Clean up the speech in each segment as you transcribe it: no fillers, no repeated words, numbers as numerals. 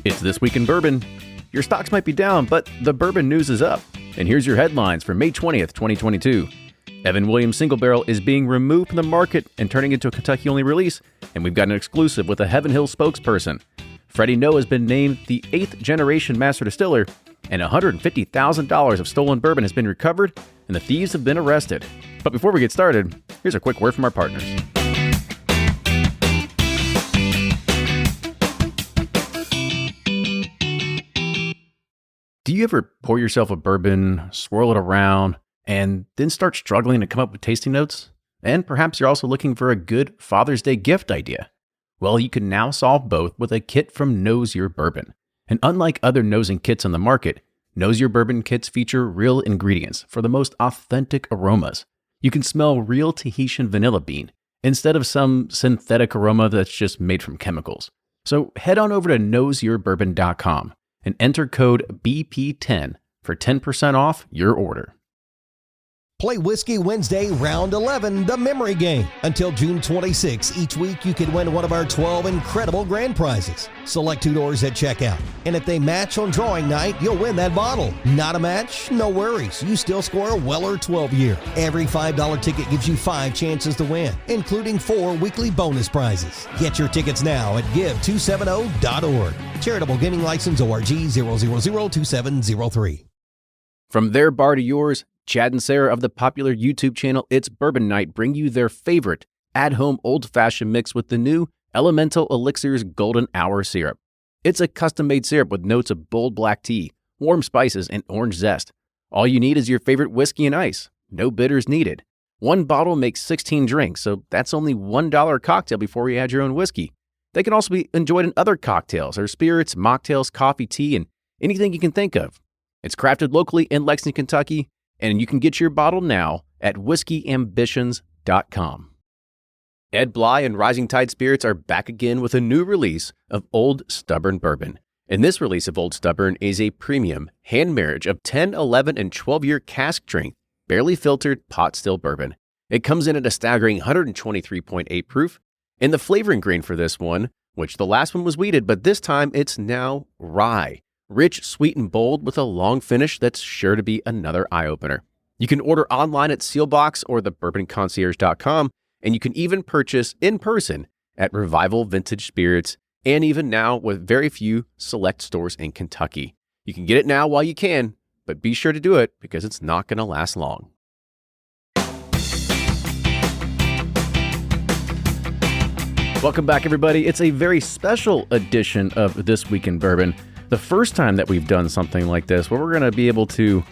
It's This Week in Bourbon. Your stocks might be down, but the bourbon news is up. And here's your headlines for May 20th, 2022. Evan Williams Single Barrel is being removed from the market and turning into a Kentucky-only release, and we've got an exclusive with a Heaven Hill spokesperson. Freddie Noe has been named the 8th generation Master Distiller, and $150,000 of stolen bourbon has been recovered, and the thieves have been arrested. But before we get started, here's a quick word from our partners. Do you ever pour yourself a bourbon, swirl it around, and then start struggling to come up with tasting notes? And perhaps you're also looking for a good Father's Day gift idea. Well, you can now solve both with a kit from Knows Your Bourbon. And unlike other nosing kits on the market, Knows Your Bourbon kits feature real ingredients for the most authentic aromas. You can smell real Tahitian vanilla bean instead of some synthetic aroma that's just made from chemicals. So head on over to knowsyourbourbon.com and enter code BP10 for 10% off your order. Play Whiskey Wednesday Round 11, the memory game. Until June 26, each week you can win one of our 12 incredible grand prizes. Select two doors at checkout, and if they match on drawing night, you'll win that bottle. Not a match? No worries. You still score a Weller 12-year. Every $5 ticket gives you 5 chances to win, including 4 weekly bonus prizes. Get your tickets now at give270.org. Charitable Gaming License ORG 0002703. From their bar to yours, Chad and Sarah of the popular YouTube channel It's Bourbon Night bring you their favorite at-home old-fashioned mix with the new Elemental Elixir's Golden Hour Syrup. It's a custom-made syrup with notes of bold black tea, warm spices, and orange zest. All you need is your favorite whiskey and ice. No bitters needed. One bottle makes 16 drinks, so that's only $1 a cocktail before you add your own whiskey. They can also be enjoyed in other cocktails or spirits, mocktails, coffee, tea, and anything you can think of. It's crafted locally in Lexington, Kentucky, and you can get your bottle now at whiskeyambitions.com. Ed Bly and Rising Tide Spirits are back again with a new release of Old Stubborn Bourbon. And this release of Old Stubborn is a premium hand marriage of 10, 11, and 12-year cask strength, barely filtered pot still bourbon. It comes in at a staggering 123.8 proof, and the flavoring grain for this one, which the last one was wheated, but this time it's now rye. Rich, sweet, and bold with a long finish that's sure to be another eye-opener. You can order online at Sealbox or thebourbonconcierge.com, and you can even purchase in person at Revival Vintage Spirits, and even now with very few select stores in Kentucky. You can get it now while you can, but be sure to do it because it's not going to last long. Welcome back, everybody. It's a very special edition of This Week in Bourbon. The first time that we've done something like this, where we're going to be able to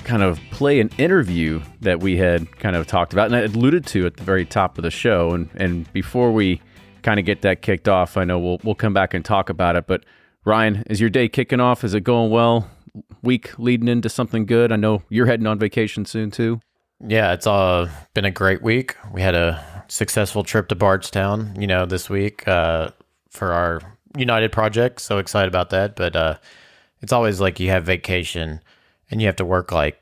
kind of play an interview that we had kind of talked about, and I alluded to at the very top of the show. And before we kind of get that kicked off, I know we'll come back and talk about it. But Ryan, is your day kicking off? Is it going well? Week leading into something good? I know you're heading on vacation soon too. Yeah, it's been a great week. We had a successful trip to Bardstown, this week for our United project. So excited about that. But it's always like you have vacation and you have to work like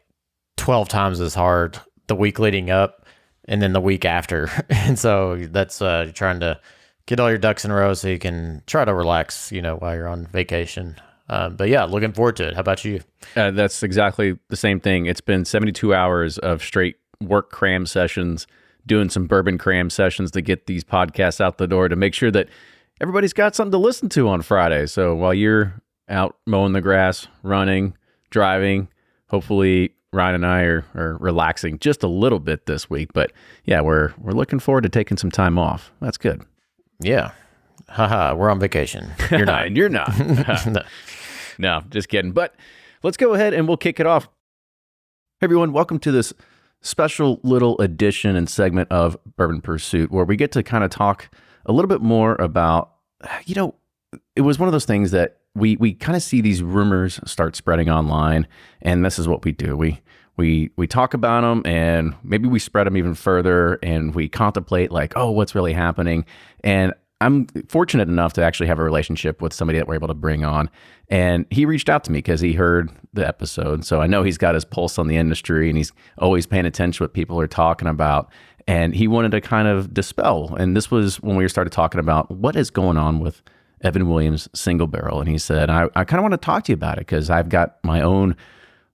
12 times as hard the week leading up and then the week after. And so that's trying to get all your ducks in a row so you can try to relax, while you're on vacation. But yeah, looking forward to it. How about you? That's exactly the same thing. It's been 72 hours of straight work cram sessions, doing some bourbon cram sessions to get these podcasts out the door to make sure that everybody's got something to listen to on Friday. So while you're out mowing the grass, running, driving, hopefully Ryan and I are relaxing just a little bit this week. But yeah, we're looking forward to taking some time off. That's good. Yeah. Haha, we're on vacation. You're not. And you're not. No, just kidding. But let's go ahead and we'll kick it off. Hey everyone, welcome to this special little edition and segment of Bourbon Pursuit, where we get to kind of talk a little bit more about, it was one of those things that we kind of see these rumors start spreading online, and this is what we do. We talk about them, and maybe we spread them even further, and we contemplate like, oh, what's really happening? And I'm fortunate enough to actually have a relationship with somebody that we're able to bring on, and he reached out to me because he heard the episode. So I know he's got his pulse on the industry, and he's always paying attention to what people are talking about. And he wanted to kind of dispel. And this was when we started talking about what is going on with Evan Williams Single Barrel. And he said, I kind of want to talk to you about it because I've got my own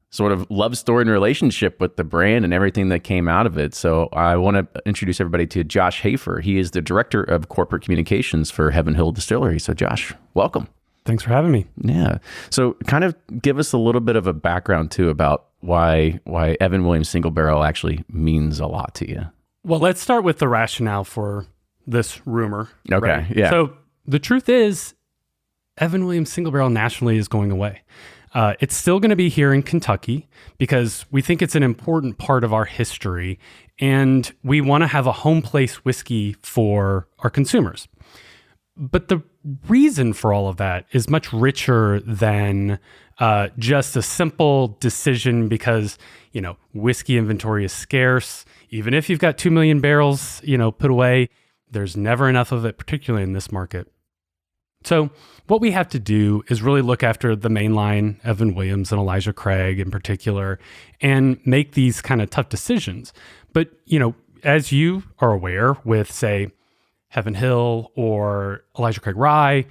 sort of love story and relationship with the brand and everything that came out of it. So I want to introduce everybody to Josh Hafer. He is the Director of Corporate Communications for Heaven Hill Distillery. So Josh, welcome. Thanks for having me. Yeah. So kind of give us a little bit of a background too about why Evan Williams Single Barrel actually means a lot to you. Well, let's start with the rationale for this rumor. Okay. Right? Yeah. So the truth is, Evan Williams Single Barrel nationally is going away. It's still going to be here in Kentucky because we think it's an important part of our history, and we want to have a home place whiskey for our consumers. But the reason for all of that is much richer than just a simple decision because, whiskey inventory is scarce. Even if you've got 2 million barrels, put away, there's never enough of it, particularly in this market. So what we have to do is really look after the mainline, Evan Williams and Elijah Craig in particular, and make these kind of tough decisions. But, as you are aware with, say, Heaven Hill or Elijah Craig Rye,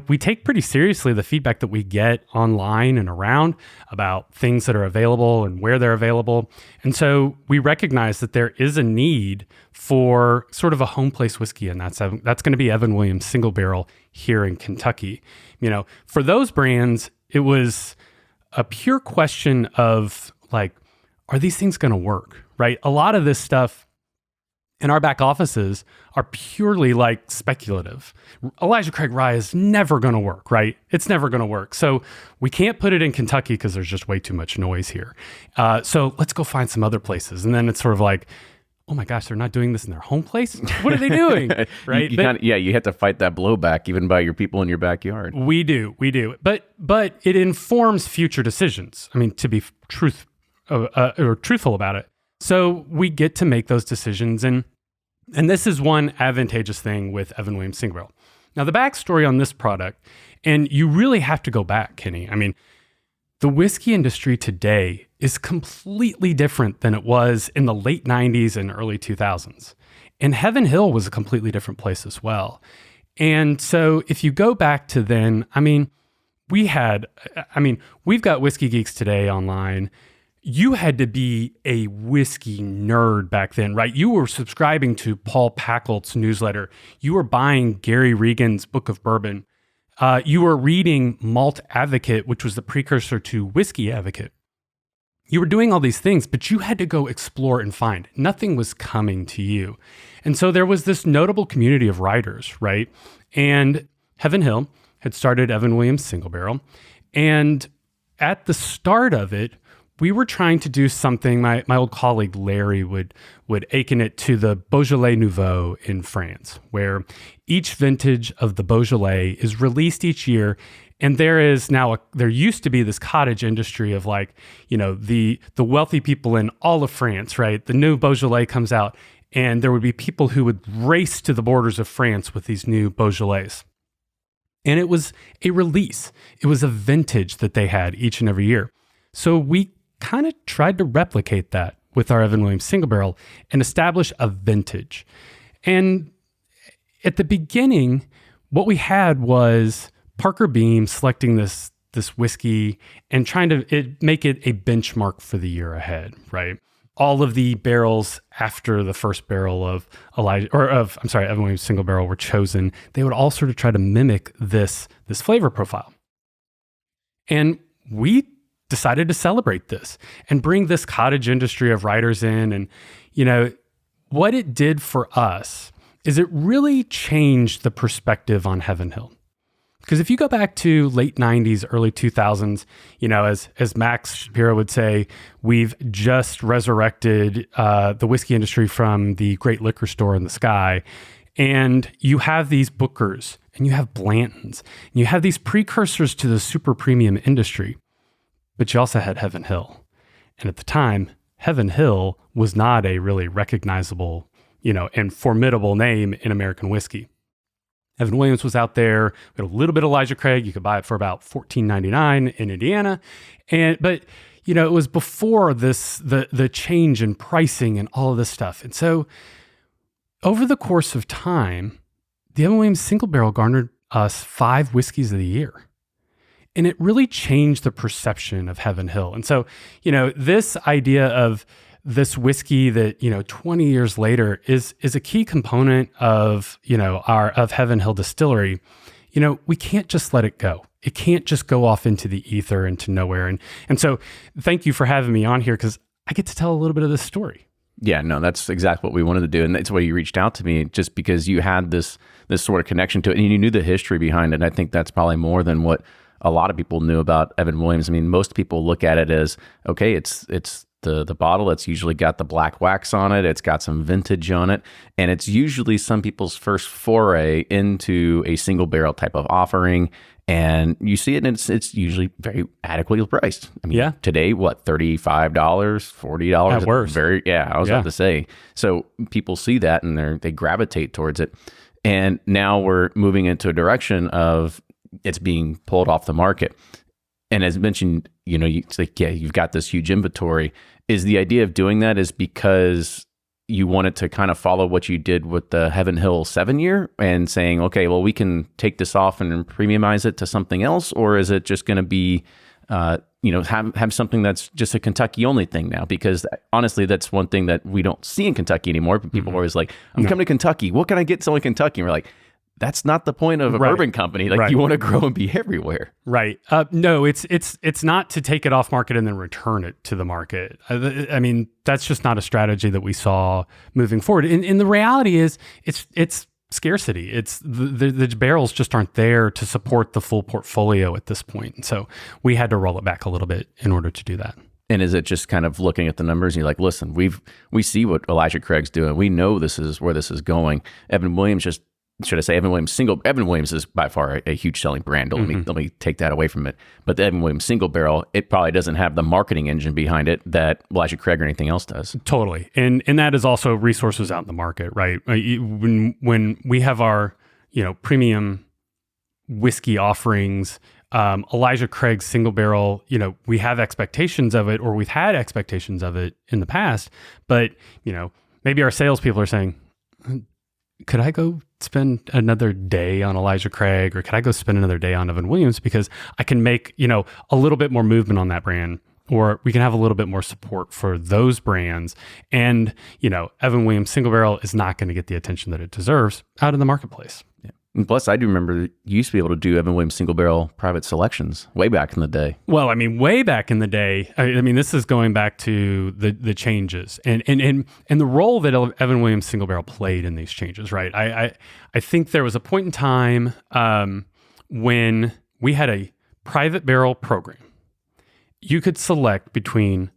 we take pretty seriously the feedback that we get online and around about things that are available and where they're available. And so we recognize that there is a need for sort of a home place whiskey, and that's going to be Evan Williams Single Barrel here in Kentucky. For those brands, it was a pure question of like, are these things going to work, right? A lot of this stuff in our back offices are purely like speculative. Elijah Craig Rye is never going to work, right? It's never going to work. So we can't put it in Kentucky because there's just way too much noise here. So let's go find some other places. And then it's sort of like, oh my gosh, they're not doing this in their home place? What are they doing? Right? You have to fight that blowback even by your people in your backyard. We do. But it informs future decisions. I mean, to be truthful about it. So we get to make those decisions, and this is one advantageous thing with Evan Williams Single Barrel. Now, the backstory on this product, and you really have to go back, Kenny. I mean, the whiskey industry today is completely different than it was in the late 90s and early 2000s. And Heaven Hill was a completely different place as well. And so if you go back to then, we've got Whiskey Geeks Today online. You had to be a whiskey nerd back then, right? You were subscribing to Paul Packelt's newsletter. You were buying Gary Regan's Book of Bourbon. You were reading Malt Advocate, which was the precursor to Whiskey Advocate. You were doing all these things, but you had to go explore and find. Nothing was coming to you. And so there was this notable community of writers, right? And Heaven Hill had started Evan Williams Single Barrel. And at the start of it, we were trying to do something, my old colleague Larry would akin it to the Beaujolais Nouveau in France, where each vintage of the Beaujolais is released each year. And there used to be this cottage industry of the wealthy people in all of France, right? The new Beaujolais comes out, and there would be people who would race to the borders of France with these new Beaujolais. And it was a release. It was a vintage that they had each and every year. So we kind of tried to replicate that with our Evan Williams Single Barrel and establish a vintage. And at the beginning, what we had was Parker Beam selecting this whiskey and trying to make it a benchmark for the year ahead, right? All of the barrels after the first barrel of Evan Williams Single Barrel were chosen. They would all sort of try to mimic this flavor profile. And we decided to celebrate this and bring this cottage industry of writers in. And, what it did for us is it really changed the perspective on Heaven Hill. Because if you go back to late 90s, early 2000s, as Max Shapiro would say, we've just resurrected the whiskey industry from the great liquor store in the sky. And you have these Bookers and you have Blantons and you have these precursors to the super premium industry. But you also had Heaven Hill. And at the time, Heaven Hill was not a really recognizable, and formidable name in American whiskey. Evan Williams was out there. We had a little bit of Elijah Craig. You could buy it for about $14.99 in Indiana. But it was before the change in pricing and all of this stuff. And so over the course of time, the Evan Williams Single Barrel garnered us 5 whiskeys of the year. And it really changed the perception of Heaven Hill. And so, this idea of this whiskey that, 20 years later is a key component of, of Heaven Hill Distillery. We can't just let it go. It can't just go off into the ether, into nowhere. And so thank you for having me on here, because I get to tell a little bit of this story. Yeah, no, that's exactly what we wanted to do. And that's why you reached out to me, just because you had this sort of connection to it, and you knew the history behind it. And I think that's probably more than what a lot of people knew about Evan Williams. I mean, most people look at it as, okay, it's the bottle. It's usually got the black wax on it. It's got some vintage on it. And it's usually some people's first foray into a single barrel type of offering. And you see it, and it's usually very adequately priced. I mean, today, what, $35, $40? At worst. I was about to say. So people see that, and they gravitate towards it. And now we're moving into a direction of it's being pulled off the market. And as mentioned, it's like, you've got this huge inventory. Is the idea of doing that is because you wanted to kind of follow what you did with the Heaven Hill 7-year and saying, okay, well, we can take this off and premiumize it to something else? Or is it just going to be, have something that's just a Kentucky only thing now? Because honestly, that's one thing that we don't see in Kentucky anymore. People are always like, I'm coming to Kentucky. What can I get selling in Kentucky? And we're like, that's not the point of a bourbon company. Like, you want to grow and be everywhere. Right. No, it's not to take it off market and then return it to the market. I mean, that's just not a strategy that we saw moving forward. And the reality is it's scarcity. It's the barrels just aren't there to support the full portfolio at this point. And so we had to roll it back a little bit in order to do that. And is it just kind of looking at the numbers and you're like, listen, we see what Elijah Craig's doing. We know this is where this is going. Evan Williams Evan Williams is by far a huge selling brand. Let me take that away from it. But the Evan Williams single barrel, it probably doesn't have the marketing engine behind it that Elijah Craig or anything else does. Totally. And that is also resources out in the market, right? When we have our, premium whiskey offerings, Elijah Craig's single barrel, we have expectations of it, or we've had expectations of it in the past, but, maybe our salespeople are saying, could I go spend another day on Elijah Craig, or could I go spend another day on Evan Williams, because I can make, a little bit more movement on that brand, or we can have a little bit more support for those brands. And, Evan Williams single barrel is not going to get the attention that it deserves out in the marketplace. Yeah. And plus, I do remember you used to be able to do Evan Williams single barrel private selections way back in the day. Well, way back in the day. This is going back to the changes and the role that Evan Williams single barrel played in these changes. Right. I think there was a point in time when we had a private barrel program. You could select between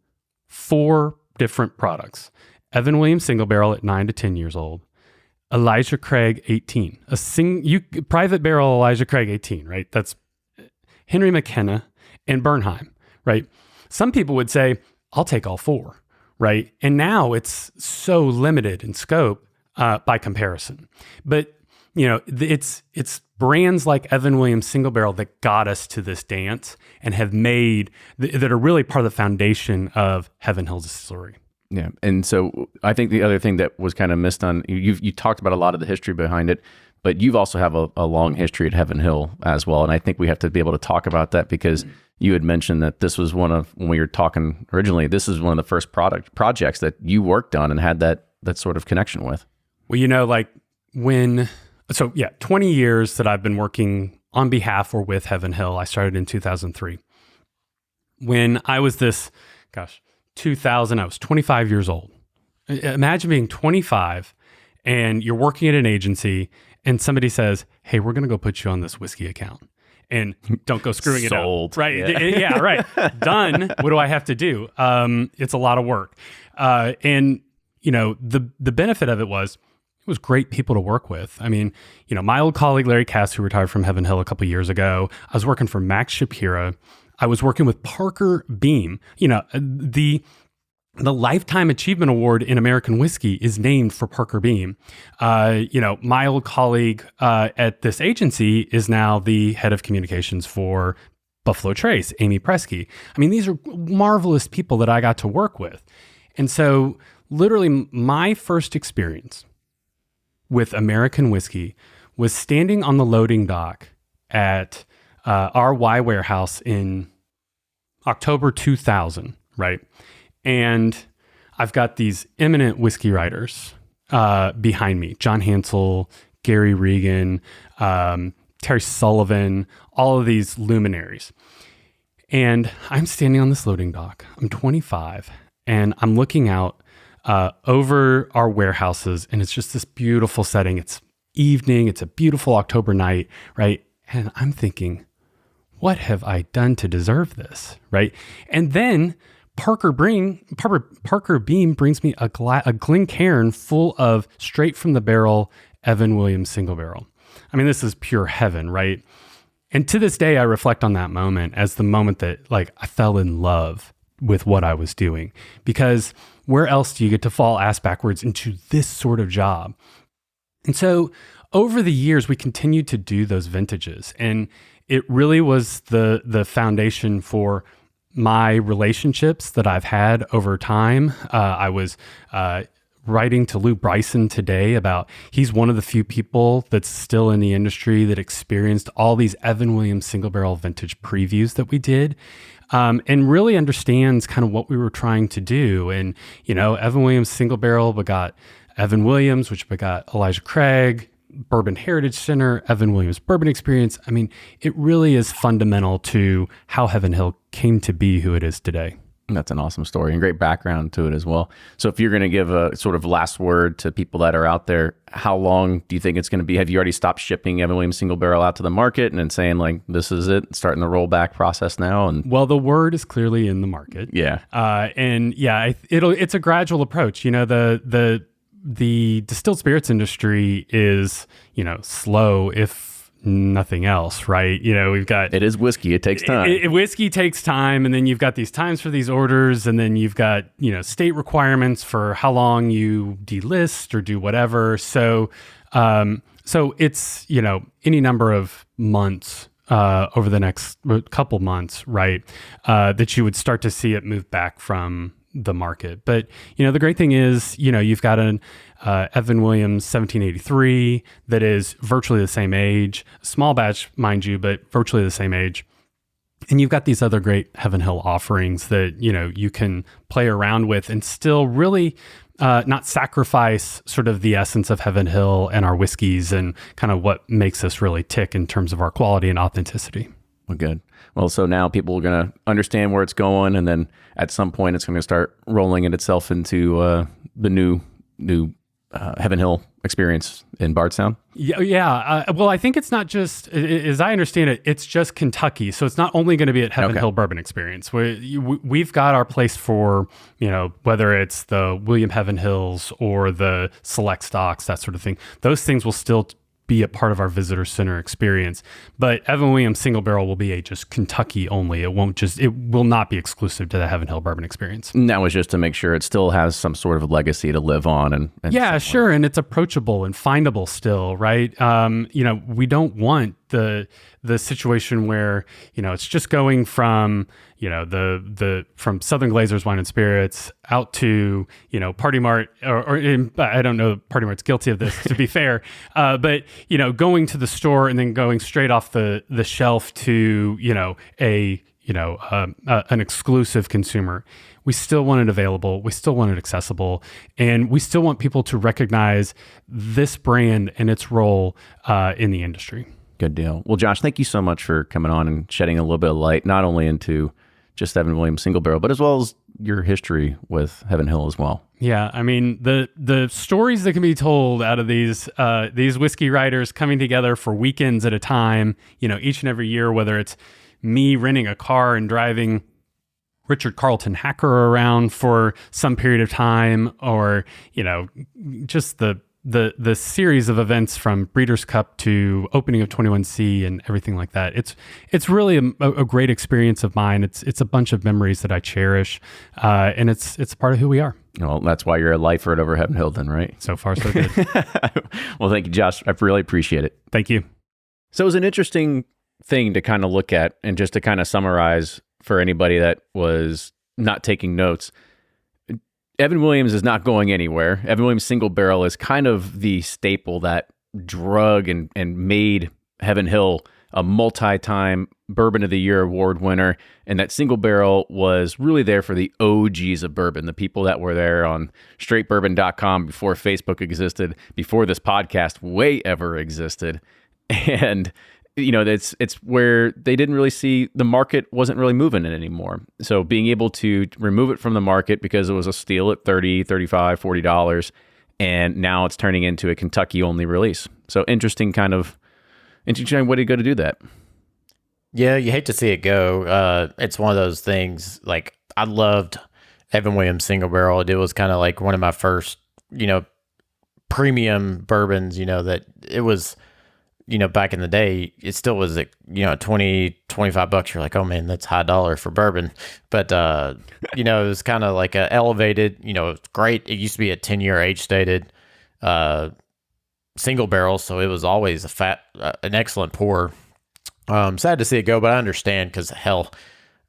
4 different products: Evan Williams single barrel at 9 to 10 years old, Elijah Craig 18, private barrel Elijah Craig 18, right? That's Henry McKenna and Bernheim, right? Some people would say, I'll take all 4, right? And now it's so limited in scope by comparison. But, it's brands like Evan Williams single barrel that got us to this dance and have made, that are really part of the foundation of Heaven Hill Distillery. Yeah. And so I think the other thing that was kind of missed on, you talked about a lot of the history behind it, but you've also have a long history at Heaven Hill as well. And I think we have to be able to talk about that, because you had mentioned that this was when we were talking originally, this is one of the first projects that you worked on and had that sort of connection with. Well, 20 years that I've been working on behalf or with Heaven Hill. I started in 2003. When I was 2000, I was 25 years old. Imagine being 25 and you're working at an agency and somebody says, hey, we're going to go put you on this whiskey account, and don't go screwing it up. Right. Yeah, right. Done. What do I have to do? It's a lot of work. And the benefit of it was great people to work with. My old colleague, Larry Cass, who retired from Heaven Hill a couple years ago, I was working for Max Shapira. I was working with Parker Beam. The Lifetime Achievement Award in American whiskey is named for Parker Beam. My old colleague at this agency is now the head of communications for Buffalo Trace, Amy Preskey. These are marvelous people that I got to work with. And so literally my first experience with American whiskey was standing on the loading dock at our Y warehouse in October 2000, right? And I've got these eminent whiskey writers behind me: John Hansel, Gary Regan, Terry Sullivan, all of these luminaries. And I'm standing on this loading dock. I'm 25, and I'm looking out over our warehouses, and it's just this beautiful setting. It's evening. It's a beautiful October night, right? And I'm thinking, what have I done to deserve this, right? And then Parker Beam brings me a Glencairn full of straight from the barrel Evan Williams single barrel. I mean, this is pure heaven, right? And to this day, I reflect on that moment as the moment that, like, I fell in love with what I was doing, because where else do you get to fall ass backwards into this sort of job? And so over the years, we continued to do those vintages, and it really was the foundation for my relationships that I've had over time. I was writing to Lou Bryson today about, he's one of the few people that's still in the industry that experienced all these Evan Williams single barrel vintage previews that we did, and really understands kind of what we were trying to do. And, you know, Evan Williams single barrel begot Evan Williams, which begot Elijah Craig, Bourbon Heritage Center, Evan Williams Bourbon Experience. I mean, it really is fundamental to how Heaven Hill came to be who it is today. That's an awesome story and great background to it as well. So if you're going to give a sort of last word to people that are out there, how long do you think it's going to be? Have you already stopped shipping Evan Williams single barrel out to the market and then saying, like, this is it, starting the rollback process now? And well, the word is clearly in the market. Yeah. And yeah, it's a gradual approach. You know, the distilled spirits industry is, you know, slow, if nothing else, right? You know, we've got... It is whiskey. It takes time. Whiskey takes time, and then you've got these times for these orders, and then you've got, you know, state requirements for how long you delist or do whatever. So it's, you know, any number of months over the next couple months, right, that you would start to see it move back from the market. But, you know, the great thing is, you know, you've got an Evan Williams 1783 that is virtually the same age, small batch, mind you, but virtually the same age. And you've got these other great Heaven Hill offerings that, you know, you can play around with and still really not sacrifice sort of the essence of Heaven Hill and our whiskeys and kind of what makes us really tick in terms of our quality and authenticity. Well, good. Well, so now people are going to understand where it's going, and then at some point it's going to start rolling itself into the new Heaven Hill experience in Bardstown. Yeah. Well, I think it's not just, as I understand it, it's just Kentucky. So it's not only going to be at Heaven Hill Bourbon Experience. We've got our place for, you know, whether it's the William Heaven Hills or the Select Stocks, that sort of thing. Those things will still be a part of our visitor center experience, but Evan Williams single barrel will be a just Kentucky only. It will not be exclusive to the Heaven Hill Bourbon Experience. And that was just to make sure it still has some sort of legacy to live on. And yeah, sure. And it's approachable and findable still, right? You know, we don't want the situation where, you know, it's just going from, you know, from Southern Glazer's Wine and Spirits out to, you know, Party Mart, or I don't know, Party Mart's guilty of this, to be fair, but, you know, going to the store and then going straight off the shelf to, you know, an exclusive consumer. We still want it available. We still want it accessible. And we still want people to recognize this brand and its role in the industry. Good deal. Well, Josh, thank you so much for coming on and shedding a little bit of light, not only into just Evan Williams single barrel, but as well as your history with Heaven Hill as well. Yeah, I mean, the stories that can be told out of these whiskey writers coming together for weekends at a time, you know, each and every year, whether it's me renting a car and driving Richard Carlton Hacker around for some period of time, or, you know, just the series of events from Breeders' Cup to opening of 21C and everything like that. It's really a great experience of mine. It's a bunch of memories that I cherish, and it's part of who we are. Well, that's why you're a lifer at over Heaven Hill then, right? So far, so good. Well, thank you, Josh. I really appreciate it. Thank you. So it was an interesting thing to kind of look at, and just to kind of summarize for anybody that was not taking notes. Evan Williams is not going anywhere. Evan Williams single barrel is kind of the staple that drug and made Heaven Hill a multi-time Bourbon of the Year award winner. And that single barrel was really there for the OGs of bourbon, the people that were there on straightbourbon.com before Facebook existed, before this podcast way ever existed. And, you know, it's where they didn't really see the market wasn't really moving it anymore. So being able to remove it from the market because it was a steal at $30, $35, $40, and now it's turning into a Kentucky only release. So interesting way to go to do that. Yeah, you hate to see it go. It's one of those things, like, I loved Evan Williams Single Barrel. It was kind of like one of my first, premium bourbons, that it was, back in the day, it still was, like, $20, $25. You're like, oh man, that's high dollar for bourbon. But, it was kind of like a elevated, it's great. It used to be a 10-year age stated, single barrel, so it was always an excellent pour. Sad to see it go, but I understand, because hell,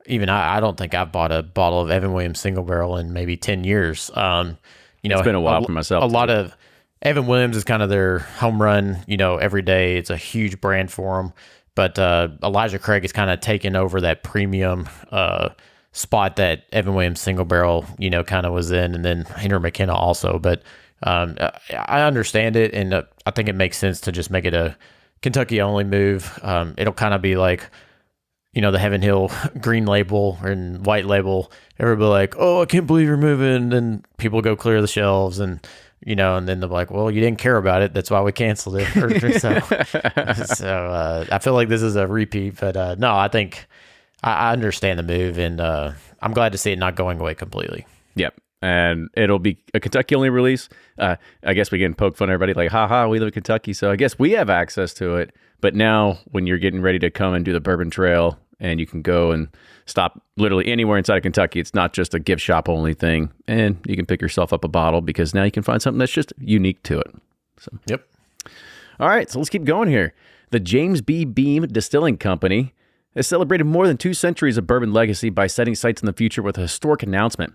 even I don't think I've bought a bottle of Evan Williams Single Barrel in maybe 10 years. It's been a while for myself. A lot of Evan Williams is kind of their home run, every day. It's a huge brand for them. But Elijah Craig has kind of taken over that premium spot that Evan Williams Single Barrel, kind of was in, and then Henry McKenna also. But I understand it, and I think it makes sense to just make it a Kentucky only move. It'll kind of be like, the Heaven Hill green label and white label. Everybody like, oh, I can't believe you're moving. And then people go clear the shelves, and and then they're like, well, you didn't care about it. That's why we canceled it. So I feel like this is a repeat, but no, I think I understand the move, and I'm glad to see it not going away completely. Yep. And it'll be a Kentucky only release. I guess we can poke fun at everybody like, haha, we live in Kentucky, so I guess we have access to it. But now when you're getting ready to come and do the Bourbon Trail, and you can go and stop literally anywhere inside of Kentucky, it's not just a gift shop only thing, and you can pick yourself up a bottle, because now you can find something that's just unique to it. So yep. All right, so let's keep going here. The James B. Beam Distilling Company has celebrated more than 2 centuries of bourbon legacy by setting sights in the future with a historic announcement.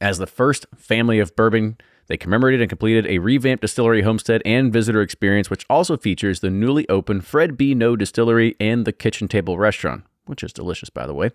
As the first family of bourbon, they commemorated and completed a revamped distillery homestead and visitor experience, which also features the newly opened Freddie Noe Distillery and the Kitchen Table Restaurant, which is delicious, by the way.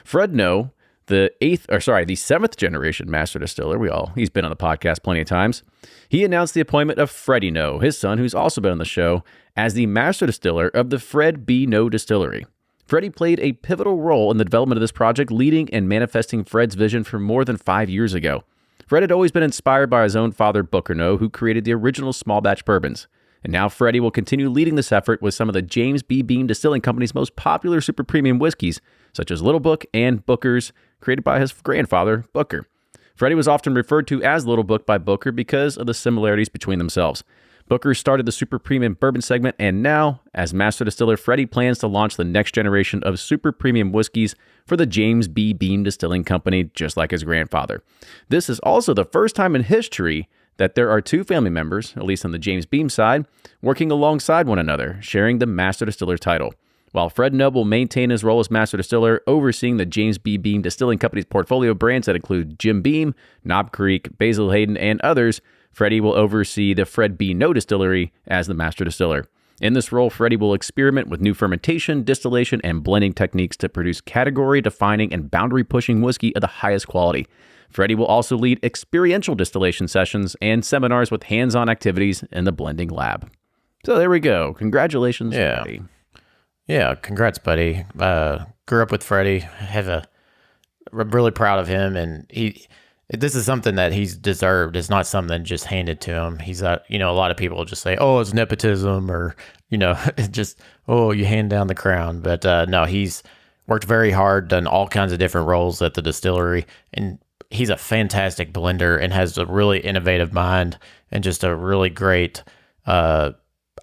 Fred Noe, the 7th generation Master Distiller, he's been on the podcast plenty of times. He announced the appointment of Freddie Noe, his son, who's also been on the show, as the Master Distiller of the Freddie Noe Distillery. Freddie played a pivotal role in the development of this project, leading and manifesting Fred's vision for more than 5 years ago. Fred had always been inspired by his own father, Booker Noe, who created the original small batch bourbons. And now Freddie will continue leading this effort with some of the James B. Beam Distilling Company's most popular super premium whiskeys, such as Little Book and Booker's, created by his grandfather, Booker. Freddie was often referred to as Little Book by Booker because of the similarities between themselves. Booker started the super premium bourbon segment, and now, as Master Distiller, Freddie plans to launch the next generation of super premium whiskeys for the James B. Beam Distilling Company, just like his grandfather. This is also the first time in history that there are 2 family members, at least on the James Beam side, working alongside one another, sharing the Master Distiller title. While Fred Noe will maintain his role as Master Distiller, overseeing the James B. Beam Distilling Company's portfolio brands that include Jim Beam, Knob Creek, Basil Hayden, and others, Freddie will oversee the Freddie Noe Distillery as the Master Distiller. In this role, Freddie will experiment with new fermentation, distillation, and blending techniques to produce category-defining and boundary-pushing whiskey of the highest quality. Freddie will also lead experiential distillation sessions and seminars with hands-on activities in the blending lab. So there we go. Congratulations, Freddie. Yeah, congrats, buddy. Grew up with Freddie. I'm really proud of him, and this is something that he's deserved. It's not something just handed to him. He's a lot of people just say, oh, it's nepotism, or, just, oh, you hand down the crown. But no, he's worked very hard, done all kinds of different roles at the distillery, and he's a fantastic blender and has a really innovative mind and just a really great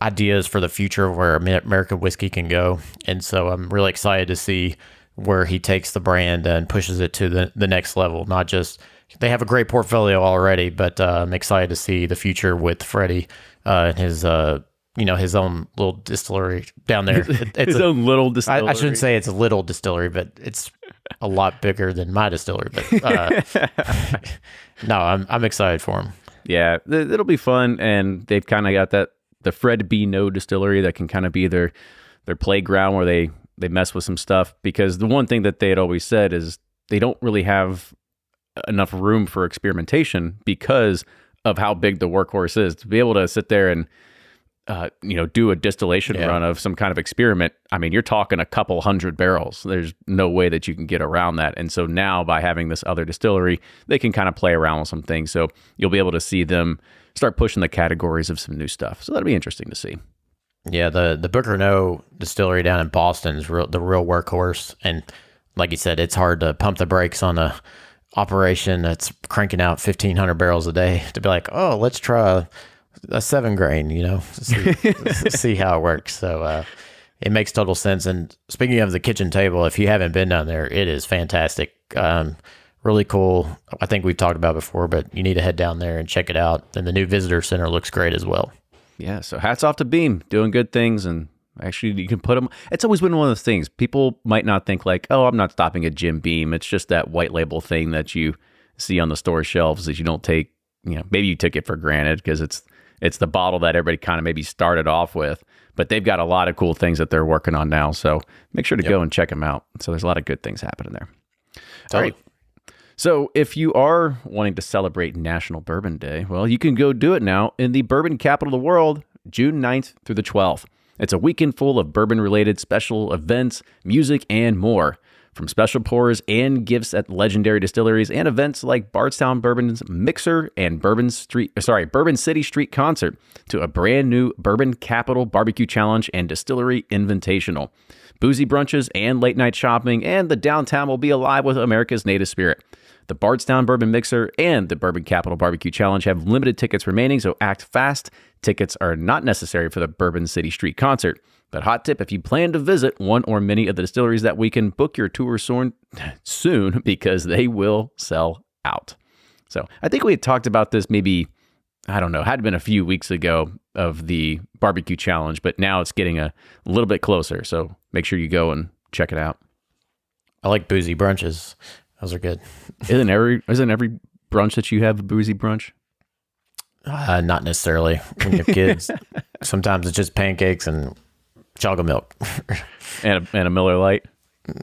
ideas for the future of where American whiskey can go. And so I'm really excited to see where he takes the brand and pushes it to the next level. Not just, they have a great portfolio already, but I'm excited to see the future with Freddie and his his own little distillery down there. It's his own little distillery. I shouldn't say it's a little distillery, but it's a lot bigger than my distillery. But no, I'm excited for him. Yeah, it'll be fun, and they've kind of got that the Freddie Noe distillery that can kind of be their playground where they mess with some stuff. Because the one thing that they had always said is they don't really have enough room for experimentation because of how big the workhorse is. To be able to sit there and do a distillation run of some kind of experiment, I mean, you're talking a couple hundred barrels. There's no way that you can get around that. And so now by having this other distillery, they can kind of play around with some things. So you'll be able to see them start pushing the categories of some new stuff. So that'll be interesting to see. Yeah, the Booker Noe distillery down in Boston is the real workhorse. And like you said, it's hard to pump the brakes on a operation that's cranking out 1,500 barrels a day to be like, oh, let's try a 7 grain, see how it works. So it makes total sense. And speaking of the kitchen table, if you haven't been down there, it is fantastic. Really cool. I think we've talked about it before, but you need to head down there and check it out. And the new visitor center looks great as well. Yeah, so hats off to Beam, doing good things. And actually, you can put them, it's always been one of those things. People might not think like, oh, I'm not stopping at Jim Beam. It's just that white label thing that you see on the store shelves that you don't take, maybe you took it for granted because it's the bottle that everybody kind of maybe started off with. But they've got a lot of cool things that they're working on now. So make sure to go and check them out. So there's a lot of good things happening there. Totally. All right. So if you are wanting to celebrate National Bourbon Day, well, you can go do it now in the bourbon capital of the world, June 9th through the 12th. It's a weekend full of bourbon-related special events, music, and more. From special pours and gifts at legendary distilleries and events like Bardstown Bourbon's Mixer and Bourbon City Street Concert to a brand new Bourbon Capital Barbecue Challenge and Distillery Invitational. Boozy brunches and late night shopping, and the downtown will be alive with America's native spirit. The Bardstown Bourbon Mixer and the Bourbon Capital Barbecue Challenge have limited tickets remaining, so act fast. Tickets are not necessary for the Bourbon City Street Concert. But hot tip, if you plan to visit one or many of the distilleries that weekend, book your tour soon because they will sell out. So I think we had talked about this maybe, I don't know, had been a few weeks ago of the barbecue challenge, but now it's getting a little bit closer. So make sure you go and check it out. I like boozy brunches. Those are good. Isn't every brunch that you have a boozy brunch? Not necessarily. When you have kids, sometimes it's just pancakes and chocolate milk. and a Miller Lite?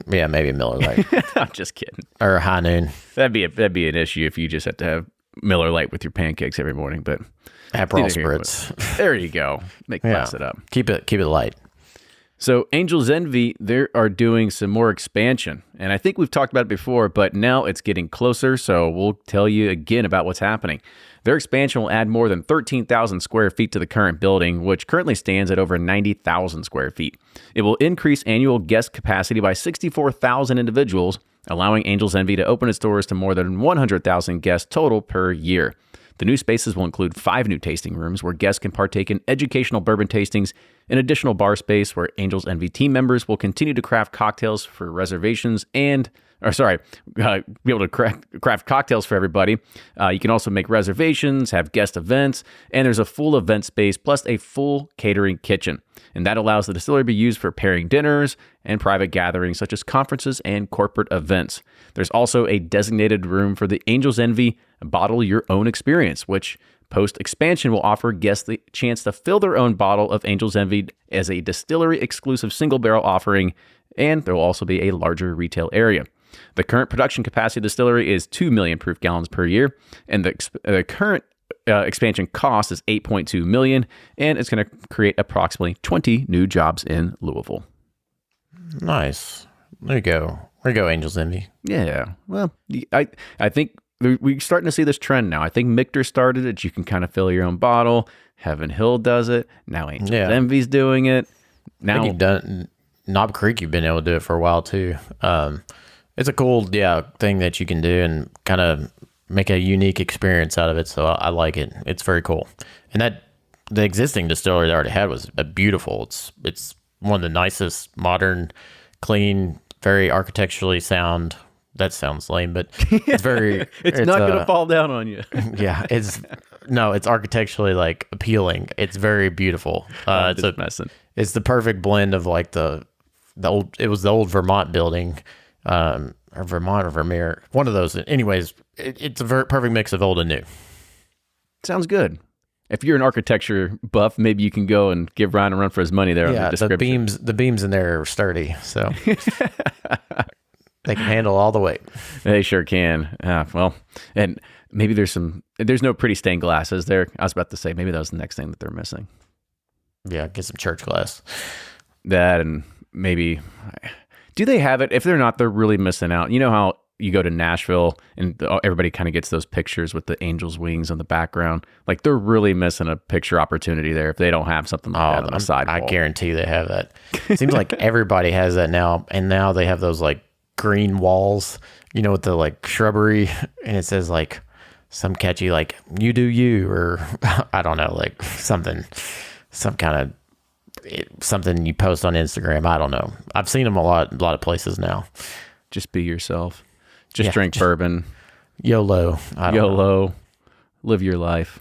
Yeah, maybe a Miller Lite. I'm just kidding. Or a High Noon. That'd be an issue if you just had to have Miller Lite with your pancakes every morning, but Aperol spritz. There you go. Class it up. Keep it light. So Angel's Envy, they are doing some more expansion. And I think we've talked about it before, but now it's getting closer. So we'll tell you again about what's happening. Their expansion will add more than 13,000 square feet to the current building, which currently stands at over 90,000 square feet. It will increase annual guest capacity by 64,000 individuals, allowing Angel's Envy to open its doors to more than 100,000 guests total per year. The new spaces will include 5 new tasting rooms where guests can partake in educational bourbon tastings, an additional bar space where Angel's Envy team members will continue to craft cocktails for reservations be able to craft cocktails for everybody. You can also make reservations, have guest events, and there's a full event space plus a full catering kitchen. And that allows the distillery to be used for pairing dinners and private gatherings such as conferences and corporate events. There's also a designated room for the Angel's Envy Bottle Your Own experience, which post-expansion will offer guests the chance to fill their own bottle of Angel's Envy as a distillery-exclusive single-barrel offering, and there will also be a larger retail area. The current production capacity of the distillery is 2 million proof gallons per year, and the current expansion cost is $8.2 million, and it's going to create approximately 20 new jobs in Louisville. Nice. There you go. There you go, Angel's Envy. Yeah. Well, I think we're starting to see this trend now. I think Michter started it. You can kind of fill your own bottle. Heaven Hill does it. Now Angel's Envy's doing it. Now I think you've done Knob Creek. You've been able to do it for a while too. It's a cool, thing that you can do and kind of make a unique experience out of it. So I like it. It's very cool. And the existing distillery they already had was beautiful. It's one of the nicest, modern, clean, very architecturally sound. That sounds lame, but it's very. it's not going to fall down on you. Yeah, it's architecturally like appealing. It's very beautiful. It's the perfect blend of like the old. It was the old Vermont building. Or Vermont or Vermeer, one of those. Anyways, it's a very perfect mix of old and new. Sounds good. If you're an architecture buff, maybe you can go and give Ryan a run for his money there. Yeah, on the description. the beams in there are sturdy, so they can handle all the weight. They sure can. Well, and maybe there's no pretty stained glasses there. I was about to say, maybe that was the next thing that they're missing. Yeah, get some church glass. That, and maybe, do they have it? If they're not, they're really missing out. You know how you go to Nashville and everybody kind of gets those pictures with the angel's wings on the background? Like, they're really missing a picture opportunity there if they don't have something like that on the sidewall. I guarantee they have that. Seems like everybody has that now, and now they have those like green walls, with the like shrubbery, and it says like some catchy like "you do you," or I don't know, like some kind of something you post on Instagram. I don't know. I've seen them a lot of places now. Just be yourself. Just drink bourbon. YOLO. YOLO. Live your life.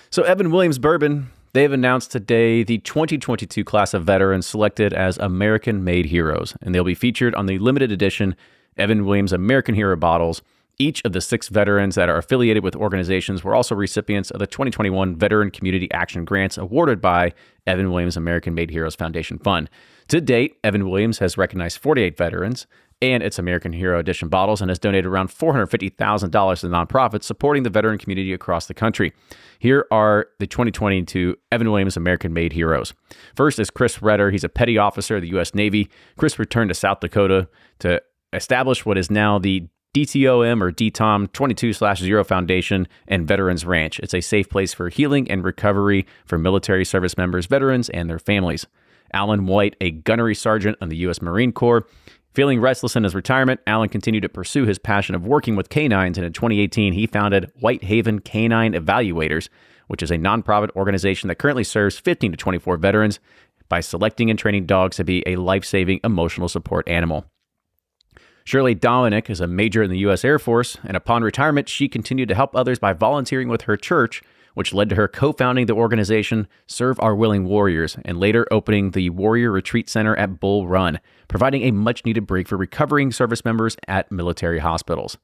So Evan Williams Bourbon, they've announced today the 2022 class of veterans selected as American-made heroes, and they'll be featured on the limited edition Evan Williams American Hero bottles. Each of the 6 veterans that are affiliated with organizations were also recipients of the 2021 Veteran Community Action Grants awarded by Evan Williams American-Made Heroes Foundation Fund. To date, Evan Williams has recognized 48 veterans and its American Hero Edition bottles and has donated around $450,000 to nonprofits supporting the veteran community across the country. Here are the 2022 Evan Williams American-Made Heroes. First is Chris Redder. He's a petty officer of the U.S. Navy. Chris returned to South Dakota to establish what is now the DTOM or DTOM 22/0 Foundation and Veterans Ranch. It's a safe place for healing and recovery for military service members, veterans, and their families. Alan White, a gunnery sergeant in the U.S. Marine Corps. Feeling restless in his retirement, Alan continued to pursue his passion of working with canines, and in 2018, he founded Whitehaven Canine Evaluators, which is a nonprofit organization that currently serves 15 to 24 veterans by selecting and training dogs to be a life-saving emotional support animal. Shirley Dominic is a major in the U.S. Air Force, and upon retirement, she continued to help others by volunteering with her church, which led to her co-founding the organization Serve Our Willing Warriors, and later opening the Warrior Retreat Center at Bull Run, providing a much-needed break for recovering service members at military hospitals.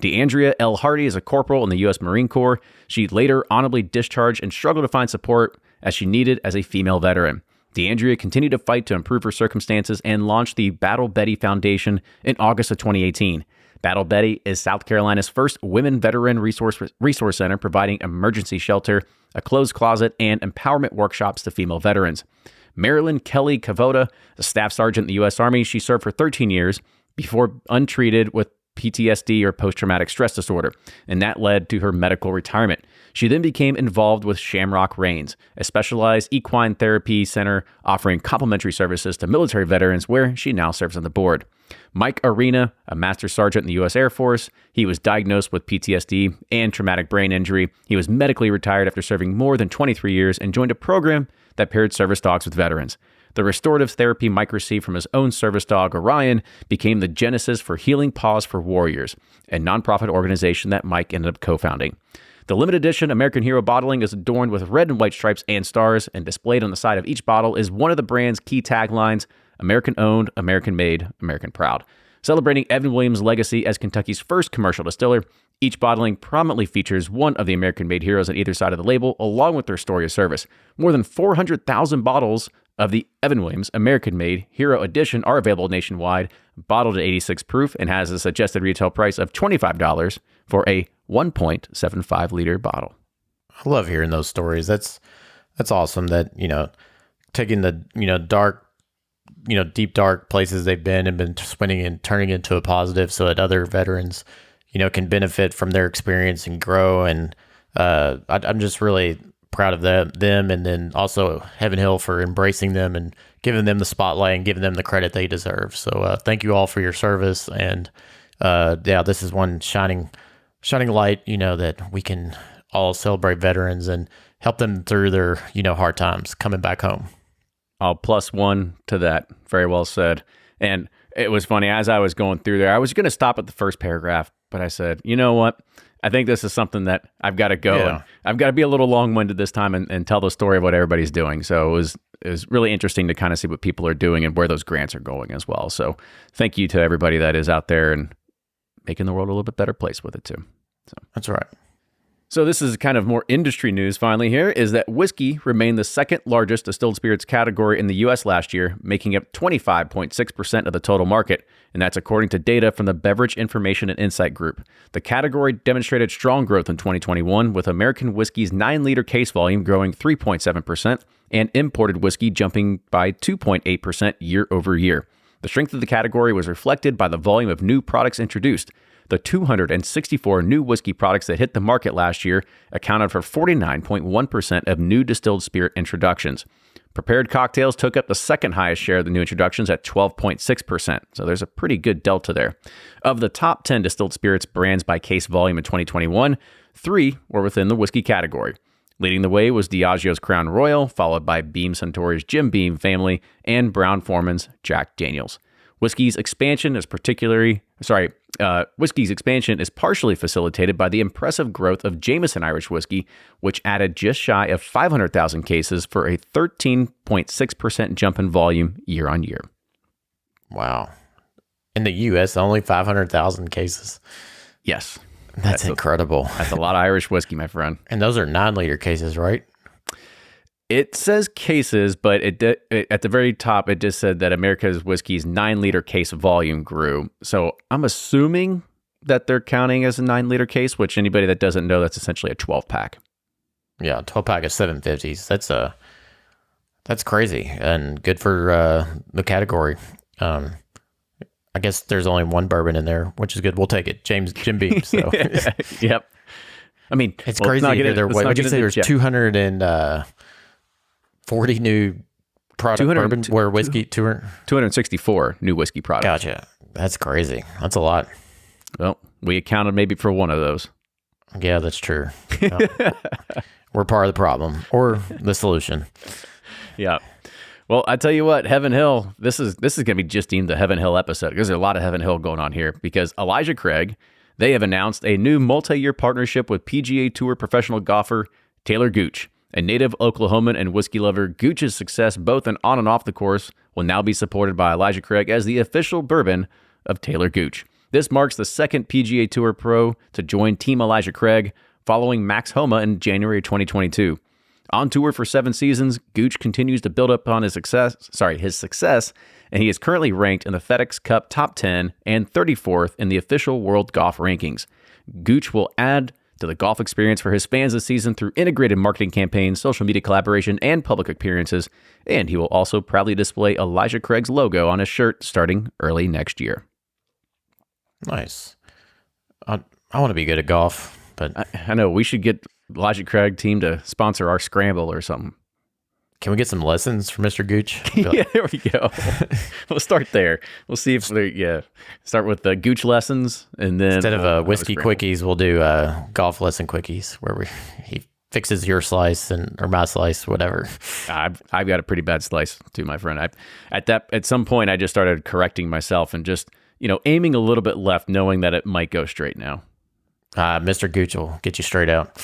DeAndrea L. Hardy is a corporal in the U.S. Marine Corps. She later honorably discharged and struggled to find support as she needed as a female veteran. DeAndrea continued to fight to improve her circumstances and launched the Battle Betty Foundation in August of 2018. Battle Betty is South Carolina's first women veteran resource center, providing emergency shelter, a clothes closet, and empowerment workshops to female veterans. Marilyn Kelly Kavoda, a staff sergeant in the U.S. Army, she served for 13 years before untreated with PTSD or post-traumatic stress disorder, and that led to her medical retirement. She then became involved with Shamrock Reigns, a specialized equine therapy center offering complimentary services to military veterans, where she now serves on the board. Mike Arena, a master sergeant in the U.S. Air Force, he was diagnosed with PTSD and traumatic brain injury. He was medically retired after serving more than 23 years and joined a program that paired service dogs with veterans. The restorative therapy Mike received from his own service dog, Orion, became the genesis for Healing Paws for Warriors, a nonprofit organization that Mike ended up co-founding. The limited edition American Hero bottling is adorned with red and white stripes and stars, and displayed on the side of each bottle is one of the brand's key taglines: American-owned, American-made, American-proud. Celebrating Evan Williams' legacy as Kentucky's first commercial distiller, each bottling prominently features one of the American-made heroes on either side of the label, along with their story of service. More than 400,000 bottles of the Evan Williams American-Made Hero Edition are available nationwide, bottled at 86 proof, and has a suggested retail price of $25 for a 1.75 liter bottle. I love hearing those stories. That's awesome that, taking the, dark, deep, dark places they've been and been spinning and turning into a positive so that other veterans, can benefit from their experience and grow. And I'm just really proud of them, and then also Heaven Hill for embracing them and giving them the spotlight and giving them the credit they deserve. So thank you all for your service. And this is one shining light, that we can all celebrate veterans and help them through their, hard times coming back home. I'll plus one to that. Very well said. And it was funny, as I was going through there, I was going to stop at the first paragraph, but I said, you know what? I think this is something that I've got to go. Yeah. And I've got to be a little long-winded this time and tell the story of what everybody's doing. So it was really interesting to kind of see what people are doing and where those grants are going as well. So thank you to everybody that is out there and making the world a little bit better place with it too. So that's right. So this is kind of more industry news finally here, is that whiskey remained the second largest distilled spirits category in the U.S. last year, making up 25.6% of the total market. And that's according to data from the Beverage Information and Insight Group. The category demonstrated strong growth in 2021, with American whiskey's 9-liter case volume growing 3.7% and imported whiskey jumping by 2.8% year over year. The strength of the category was reflected by the volume of new products introduced. The 264 new whiskey products that hit the market last year accounted for 49.1% of new distilled spirit introductions. Prepared cocktails took up the second highest share of the new introductions at 12.6%, so there's a pretty good delta there. Of the top 10 distilled spirits brands by case volume in 2021, 3 were within the whiskey category. Leading the way was Diageo's Crown Royal, followed by Beam Suntory's Jim Beam family, and Brown-Forman's Jack Daniel's. Whiskey's expansion is partially facilitated by the impressive growth of Jameson Irish whiskey, which added just shy of 500,000 cases for a 13.6% jump in volume year on year. Wow. In the U.S., only 500,000 cases. Yes. That's incredible. That's a lot of Irish whiskey, my friend. And those are 9-liter cases, right? It says cases, but at the very top, it just said that America's whiskey's 9-liter case volume grew. So I'm assuming that they're counting as a 9-liter case, which anybody that doesn't know, that's essentially a 12-pack. Yeah, 12-pack of 750s. That's crazy and good for the category. I guess there's only one bourbon in there, which is good. We'll take it. Jim Beam. So. Yep. I mean, it's crazy. What did you say? There's 240 new product bourbons where whiskey 264 new whiskey products. Gotcha. That's crazy. That's a lot. Well, we accounted maybe for one of those. Yeah, that's true. We're part of the problem or the solution. Yeah. Well, I tell you what, Heaven Hill, this is going to be just deemed the Heaven Hill episode because there's a lot of Heaven Hill going on here because Elijah Craig, they have announced a new multi-year partnership with PGA Tour professional golfer Taylor Gooch. A native Oklahoman and whiskey lover, Gooch's success both on and off the course will now be supported by Elijah Craig as the official bourbon of Taylor Gooch. This marks the second PGA Tour pro to join Team Elijah Craig following Max Homa in January 2022. On tour for 7 seasons, Gooch continues to build up on his success, and he is currently ranked in the FedEx Cup Top 10 and 34th in the official World Golf Rankings. Gooch will add to the golf experience for his fans this season through integrated marketing campaigns, social media collaboration, and public appearances, and he will also proudly display Elijah Craig's logo on his shirt starting early next year. Nice. I want to be good at golf, but I know we should get Elijah Craig team to sponsor our scramble or something. Can we get some lessons from Mr. Gooch? Yeah, there we go. We'll start there. We'll see if start with the Gooch lessons, and then instead of whiskey quickies, we'll do golf lesson quickies where he fixes your slice or my slice, whatever. I've got a pretty bad slice too, my friend. At some point I just started correcting myself and just aiming a little bit left, knowing that it might go straight now. Mr. Gooch will get you straight out.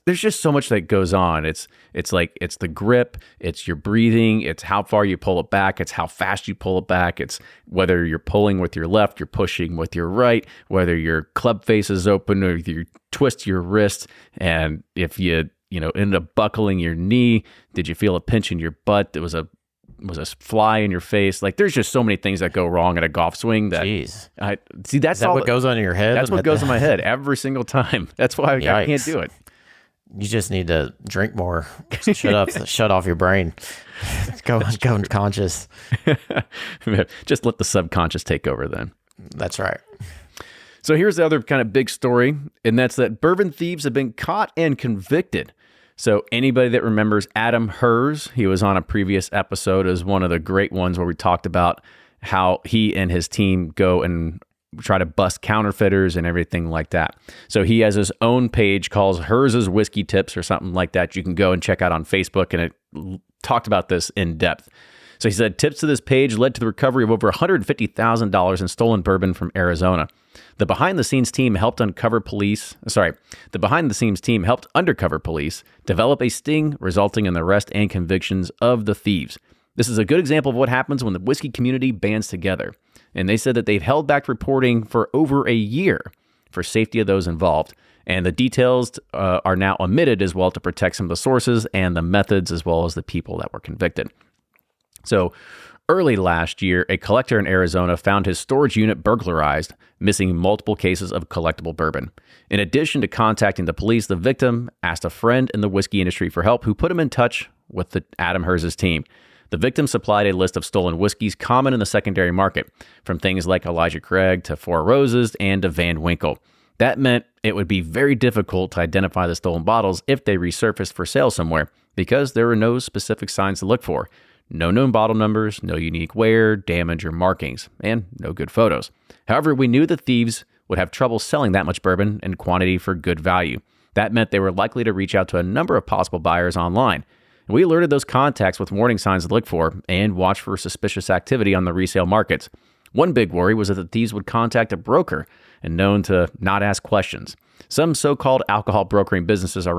There's just so much that goes on. It's the grip, it's your breathing, it's how far you pull it back, it's how fast you pull it back, it's whether you're pulling with your left, you're pushing with your right, whether your club face is open or you twist your wrist, and if you end up buckling your knee, did you feel a pinch in your butt? There was a fly in your face. Like, there's just so many things that go wrong at a golf swing that Jeez. That's all what goes on in your head. That's what goes in my head every single time. That's why I can't do it. You just need to drink more. Shut off your brain. Go unconscious. Just let the subconscious take over then. That's right. So here's the other kind of big story, and that's that bourbon thieves have been caught and convicted. So anybody that remembers Adam Hers, he was on a previous episode as one of the great ones where we talked about how he and his team go and try to bust counterfeiters and everything like that. So he has his own page called Hers' Whiskey Tips or something like that. You can go and check out on Facebook, and it talked about this in depth. So he said, tips to this page led to the recovery of over $150,000 in stolen bourbon from Arizona. The behind-the-scenes team helped undercover police develop a sting, resulting in the arrest and convictions of the thieves. This is a good example of what happens when the whiskey community bands together. And they said that they've held back reporting for over a year. for safety of those involved. And the details are now omitted as well to protect some of the sources and the methods as well as the people that were convicted. So early last year, a collector in Arizona found his storage unit burglarized, missing multiple cases of collectible bourbon. In addition to contacting the police, the victim asked a friend in the whiskey industry for help who put him in touch with the Adam Herz's team. The victim supplied a list of stolen whiskeys common in the secondary market, from things like Elijah Craig to Four Roses and to Van Winkle. That meant it would be very difficult to identify the stolen bottles if they resurfaced for sale somewhere, because there were no specific signs to look for. No known bottle numbers, no unique wear, damage, or markings, and no good photos. However, we knew the thieves would have trouble selling that much bourbon in quantity for good value. That meant they were likely to reach out to a number of possible buyers online. We alerted those contacts with warning signs to look for and watch for suspicious activity on the resale markets. One big worry was that the thieves would contact a broker and known to not ask questions. Some so-called alcohol brokering businesses are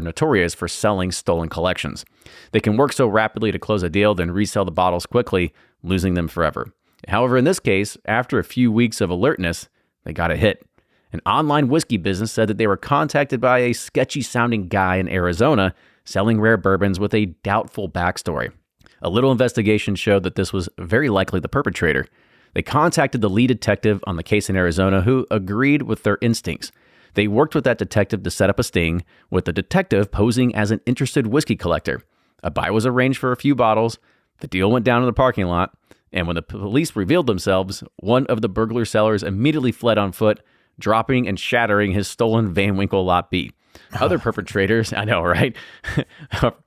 notorious for selling stolen collections. They can work so rapidly to close a deal, then resell the bottles quickly, losing them forever. However, in this case, after a few weeks of alertness, they got a hit. An online whiskey business said that they were contacted by a sketchy-sounding guy in Arizona selling rare bourbons with a doubtful backstory. A little investigation showed that this was very likely the perpetrator. They contacted the lead detective on the case in Arizona, who agreed with their instincts. They worked with that detective to set up a sting, with the detective posing as an interested whiskey collector. A buy was arranged for a few bottles. The deal went down in the parking lot, and when the police revealed themselves, one of the burglar sellers immediately fled on foot, dropping and shattering his stolen Van Winkle Lot B. Other perpetrators, I know, right?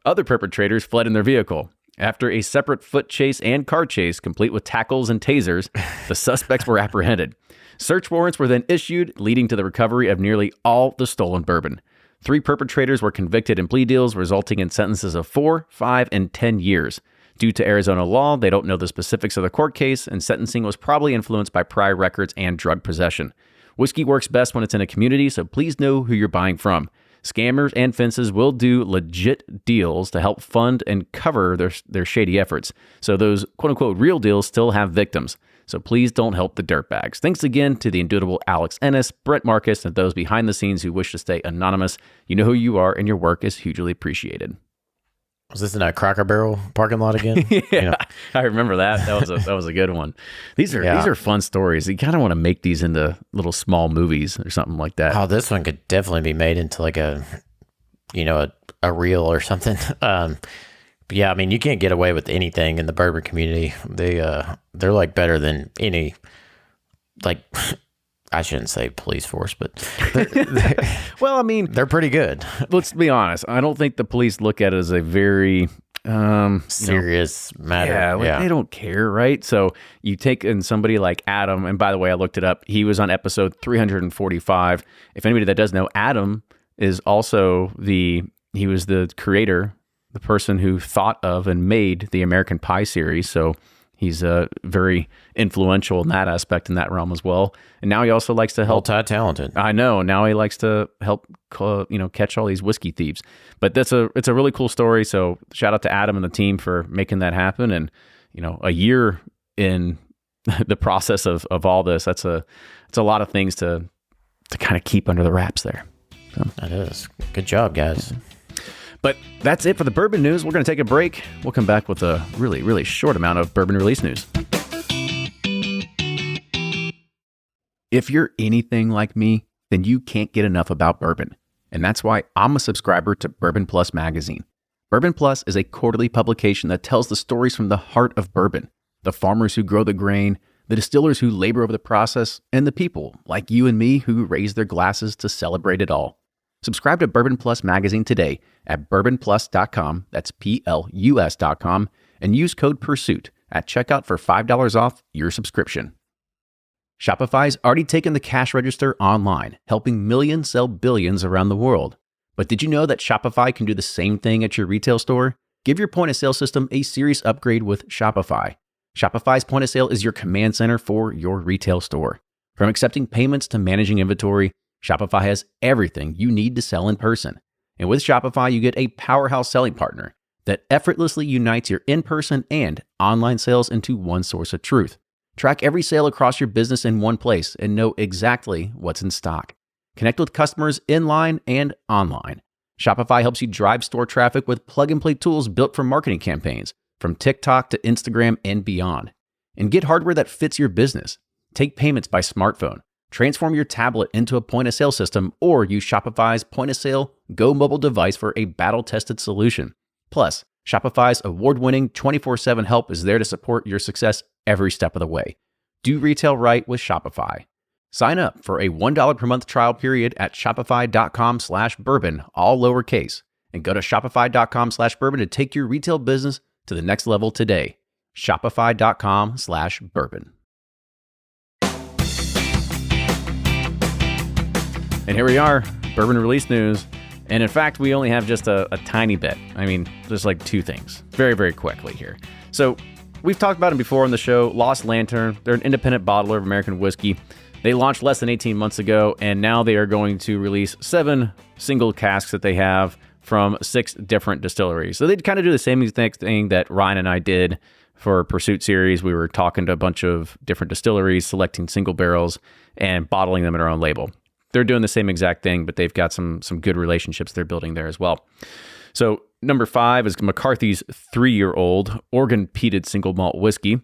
Other perpetrators fled in their vehicle. After a separate foot chase and car chase, complete with tackles and tasers, the suspects were apprehended. Search warrants were then issued, leading to the recovery of nearly all the stolen bourbon. 3 perpetrators were convicted in plea deals, resulting in sentences of 4, 5, and 10 years. Due to Arizona law, they don't know the specifics of the court case, and sentencing was probably influenced by prior records and drug possession. Whiskey works best when it's in a community, so please know who you're buying from. Scammers and fences will do legit deals to help fund and cover their shady efforts. So those quote-unquote real deals still have victims. So please don't help the dirtbags. Thanks again to the indubitable Alex Ennis, Brett Marcus, and those behind the scenes who wish to stay anonymous. You know who you are, and your work is hugely appreciated. Was this in a Cracker Barrel parking lot again? Yeah, You know? I remember that. That was a good one. These are fun stories. You kind of want to make these into little small movies or something like that. Oh, this one could definitely be made into like a reel or something. But yeah, I mean, you can't get away with anything in the bourbon community. They're like better than any, like, I shouldn't say police force, but Well, I mean, they're pretty good. let's be honest. I don't think the police look at it as a very Serious matter. Yeah, they don't care, right? So you take in somebody like Adam, and by the way, I looked it up. He was on episode 345. If anybody that does know, Adam is also he was the creator, the person who thought of and made the American Pie series. So he's very influential in that aspect, in that realm as well. And now he also likes to help. Multi-talented. I know. Now he likes to help, catch all these whiskey thieves. But it's a really cool story. So shout out to Adam and the team for making that happen. And a year in the process of all this, it's a lot of things to kind of keep under the wraps there. So. That is. Good job, guys. But that's it for the bourbon news. We're going to take a break. We'll come back with a really, really short amount of bourbon release news. If you're anything like me, then you can't get enough about bourbon. And that's why I'm a subscriber to Bourbon Plus magazine. Bourbon Plus is a quarterly publication that tells the stories from the heart of bourbon, the farmers who grow the grain, the distillers who labor over the process, and the people like you and me who raise their glasses to celebrate it all. Subscribe to Bourbon Plus magazine today at bourbonplus.com, that's PLUS.com, and use code PURSUIT at checkout for $5 off your subscription. Shopify's already taken the cash register online, helping millions sell billions around the world. But did you know that Shopify can do the same thing at your retail store? Give your point-of-sale system a serious upgrade with Shopify. Shopify's point of sale is your command center for your retail store. From accepting payments to managing inventory, Shopify has everything you need to sell in person. And with Shopify, you get a powerhouse selling partner that effortlessly unites your in-person and online sales into one source of truth. Track every sale across your business in one place and know exactly what's in stock. Connect with customers inline and online. Shopify helps you drive store traffic with plug-and-play tools built for marketing campaigns, from TikTok to Instagram and beyond. And get hardware that fits your business. Take payments by smartphone. Transform your tablet into a point-of-sale system or use Shopify's point-of-sale Go mobile device for a battle-tested solution. Plus, Shopify's award-winning 24/7 help is there to support your success every step of the way. Do retail right with Shopify. Sign up for a $1 per month trial period at shopify.com/bourbon, all lowercase, and go to shopify.com/bourbon to take your retail business to the next level today. Shopify.com/bourbon. And here we are, bourbon release news. And in fact, we only have just a tiny bit. I mean, just like two things very, very quickly here. So we've talked about them before on the show. Lost Lantern, they're an independent bottler of American whiskey. They launched less than 18 months ago, and now they are going to release 7 single casks that they have from 6 different distilleries. So they'd kind of do the same exact thing that Ryan and I did for Pursuit Series. We were talking to a bunch of different distilleries, selecting single barrels and bottling them in our own label. They're doing the same exact thing, but they've got some good relationships they're building there as well. So number 5 is McCarthy's 3-year-old Oregon peated single malt whiskey.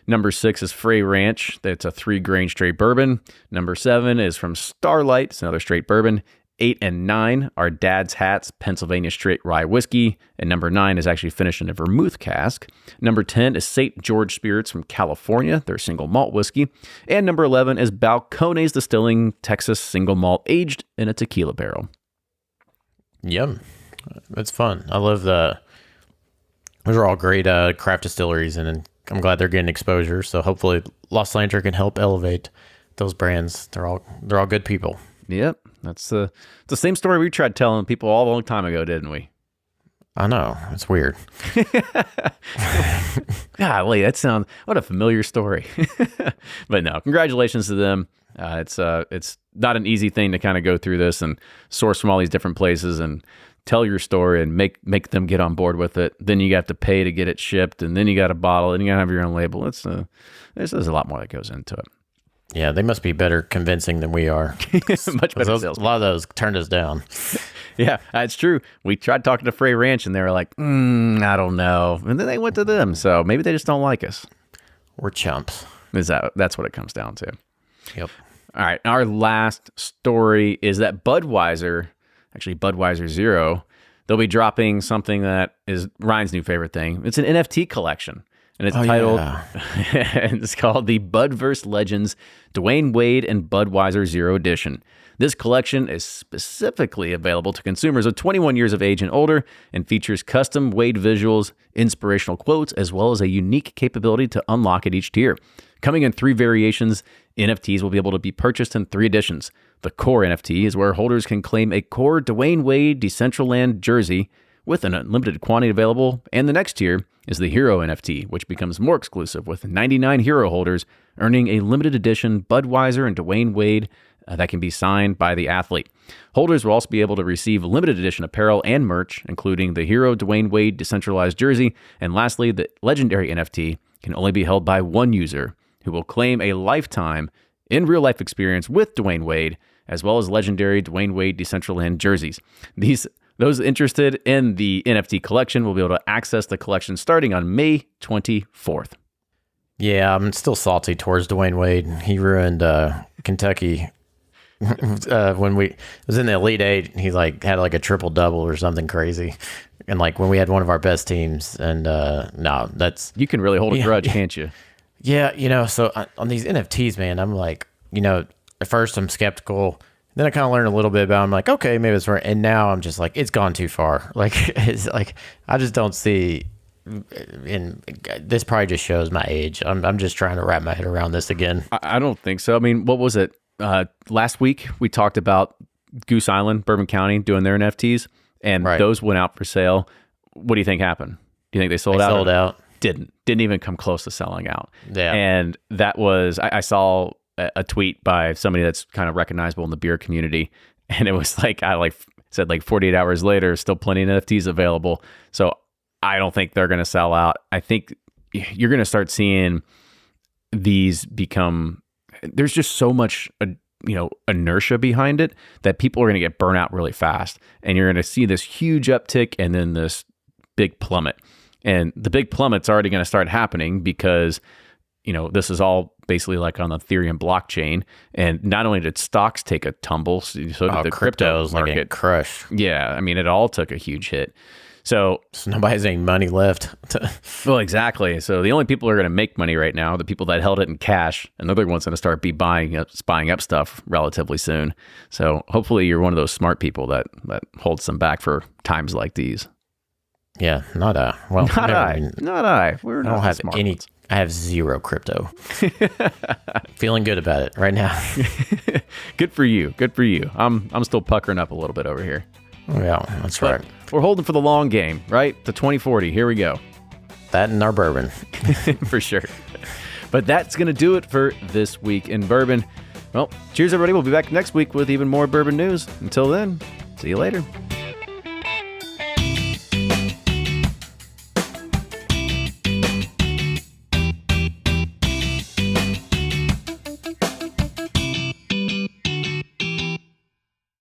Number 6 is Frey Ranch. That's a 3-grain straight bourbon. Number 7 is from Starlight. It's another straight bourbon. 8 and 9 are Dad's Hat's Pennsylvania Straight Rye Whiskey, and number 9 is actually finished in a vermouth cask. Number 10 is St. George Spirits from California, their single malt whiskey. And number 11 is Balcones Distilling Texas Single Malt, aged in a tequila barrel. Yum. That's fun. I love those are all great craft distilleries, and I'm glad they're getting exposure. So hopefully Lost Lantern can help elevate those brands. They're all good people. Yep. That's the same story we tried telling people all a long time ago, didn't we? I know. It's weird. Golly, what a familiar story. But no, congratulations to them. It's not an easy thing to kind of go through this and source from all these different places and tell your story and make them get on board with it. Then you got to pay to get it shipped, and then you got to bottle it, and you got to have your own label. There's a lot more that goes into it. Yeah, they must be better convincing than we are. Much better. A lot of those turned us down. Yeah, it's true. We tried talking to Frey Ranch, and they were like, I don't know. And then they went to them. So maybe they just don't like us. We're chumps. That's what it comes down to. Yep. All right. Our last story is that Budweiser Zero, they'll be dropping something that is Ryan's new favorite thing. It's an NFT collection. And it's titled, and it's called the Budverse Legends Dwayne Wade and Budweiser Zero Edition. This collection is specifically available to consumers of 21 years of age and older and features custom Wade visuals, inspirational quotes, as well as a unique capability to unlock at each tier. Coming in 3 variations, NFTs will be able to be purchased in 3 editions. The Core NFT is where holders can claim a core Dwayne Wade Decentraland jersey with an unlimited quantity available, and the next tier is the Hero NFT, which becomes more exclusive with 99 Hero holders earning a limited edition Budweiser and Dwayne Wade that can be signed by the athlete. Holders will also be able to receive limited edition apparel and merch, including the Hero Dwayne Wade decentralized jersey, and lastly, the Legendary NFT can only be held by one user who will claim a lifetime in real life experience with Dwayne Wade, as well as Legendary Dwayne Wade Decentraland jerseys. Those interested in the NFT collection will be able to access the collection starting on May 24th. Yeah, I'm still salty towards Dwayne Wade. He ruined Kentucky when it was in the Elite Eight. He had a triple double or something crazy, and when we had one of our best teams. And no, that's you can really hold a grudge, can't you? Yeah, so on these NFTs, man, I'm at first I'm skeptical. Then I kind of learned a little bit about it. I'm like, okay, maybe it's right. And now I'm just it's gone too far. I just don't see, and this probably just shows my age. I'm just trying to wrap my head around this again. I don't think so. I mean, what was it? Last week we talked about Goose Island, Bourbon County doing their NFTs, and those went out for sale. What do you think happened? Do you think they sold out? Sold out. Didn't even come close to selling out. Yeah. And that was, I saw a tweet by somebody that's kind of recognizable in the beer community, and it was said 48 hours later, still plenty of NFTs available. So I don't think they're going to sell out. I think you're going to start seeing these become, there's just so much, inertia behind it that people are going to get burnt out really fast. And you're going to see this huge uptick and then this big plummet. And the big plummet's already going to start happening because, this is all basically like on the Ethereum blockchain. And not only did stocks take a tumble, so did the crypto market. Like crushed. Yeah. I mean, it all took a huge hit. So nobody has any money left. Well, exactly. So the only people who are going to make money right now are the people that held it in cash, and they're the ones going to start buying up stuff relatively soon. So hopefully you're one of those smart people that holds them back for times like these. Yeah, not I. Well, not I. I don't have any. Ones. I have zero crypto. Feeling good about it right now. Good for you. I'm still puckering up a little bit over here. Yeah, that's right. We're holding for the long game, right? The 2040. Here we go. That and our bourbon. For sure. But that's going to do it for this week in bourbon. Well, cheers, everybody. We'll be back next week with even more bourbon news. Until then, see you later.